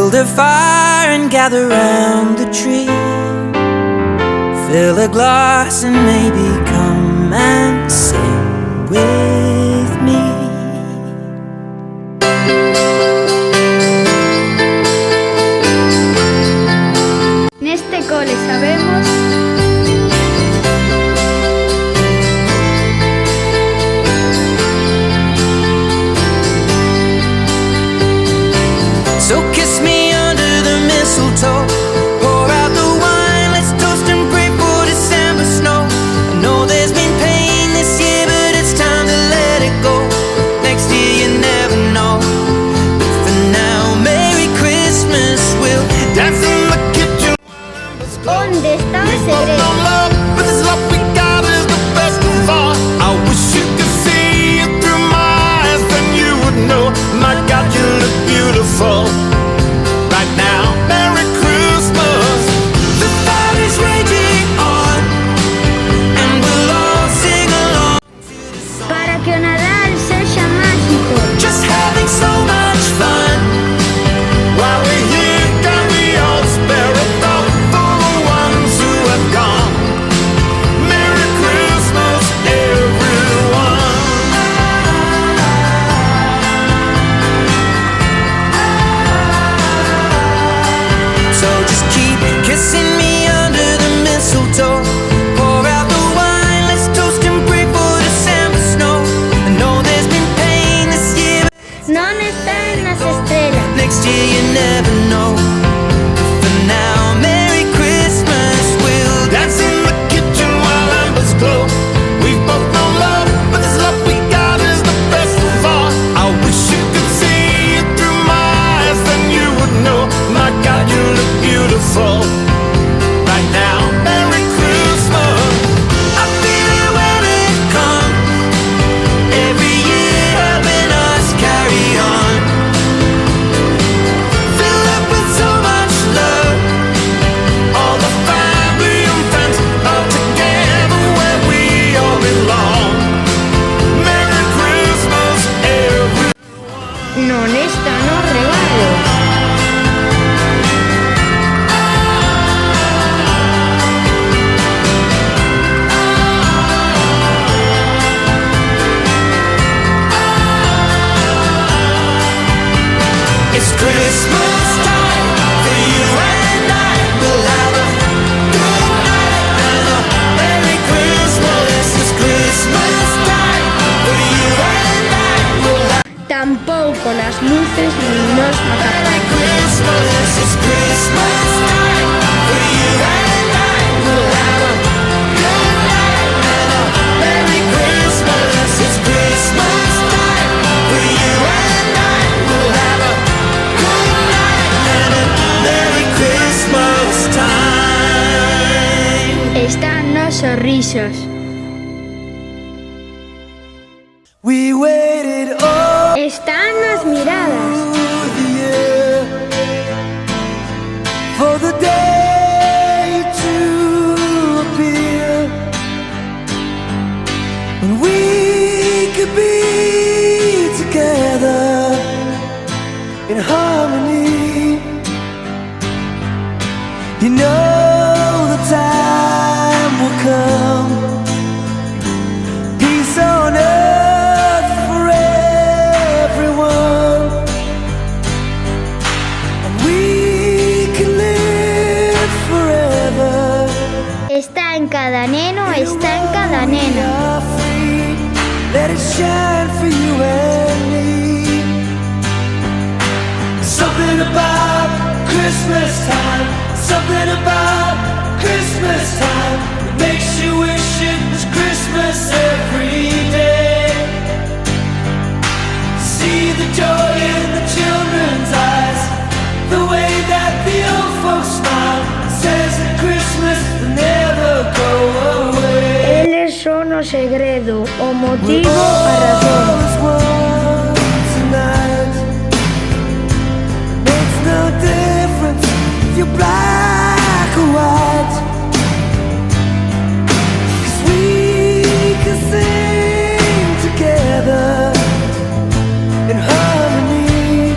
Build a fire and gather round the tree. Fill a glass and maybe come and sing with me. Neste cole sabemos So kiss me under the mistletoe. Pour out the wine, let's toast and pray for December snow. I know there's been pain this year, but it's time to let it go. Next year you never know. But for now, Merry Christmas. We'll dance in the kitchen. ¿dónde está el secreto? I wish you could see it through my eyes, then you would know. My God, you look beautiful right now. Merry Christmas. The fire is raging on, and we'll all sing along. Para que o Nadal sexa mágico. Just having so much fun while we're here. Can we all spare a thought for the ones who have gone? Merry Christmas, everyone. So just keep kissing me under the mistletoe. Pour out the wine, let's toast and pray for December snow. I know there's been pain this year, but Non está en las estrellas. next year you never know. For now, Merry Christmas. We'll dance in the kitchen while embers glow. We've both known love, but this love we got is the best of all. I wish you could see it through my eyes, then you would know. My God, you look beautiful right now. Merry Christmas. I feel it when it comes. Every year helping us carry on. Fill up with so much love. All the family and friends are together where we all belong. Merry Christmas, everyone. Non están os regalos. It's Christmas time for you and I. We'll have a good night and a Merry Christmas. It's Christmas time for you and I. We'll have Tampouco las luces nin nos Merry macapanes. Christmas. It's Christmas time for you and I. We'll have a good night and a Merry Christmas. It's Christmas time for you and I. We'll have a good night and a Merry Christmas time. Están nos sorrisos. We waited all Están nas miradas. the year for the day to appear when we could be together in harmony. You know the time will come. Peace on earth for everyone, and we can live forever. Está en cada neno, está en cada nena. Let it shine for you and me. Something about Christmas time, something about Christmas time that makes you wish it was Christmas every day. See the joy in the children's eyes, the way that the old folks smile, says that Christmas will never go away. Eles son o segredo, o motivo, a razón. Black or white, 'cause we can sing together in harmony.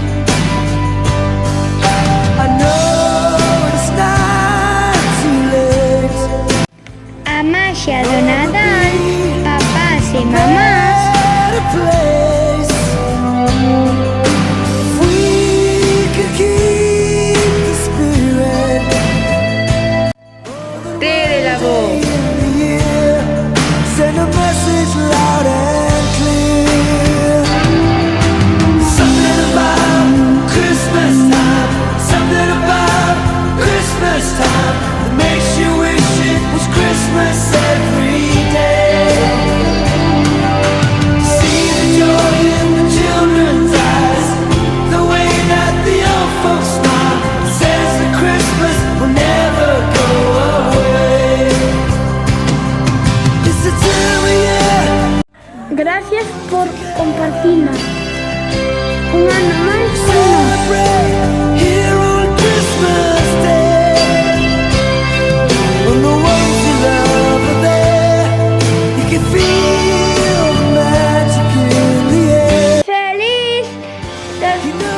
gracias.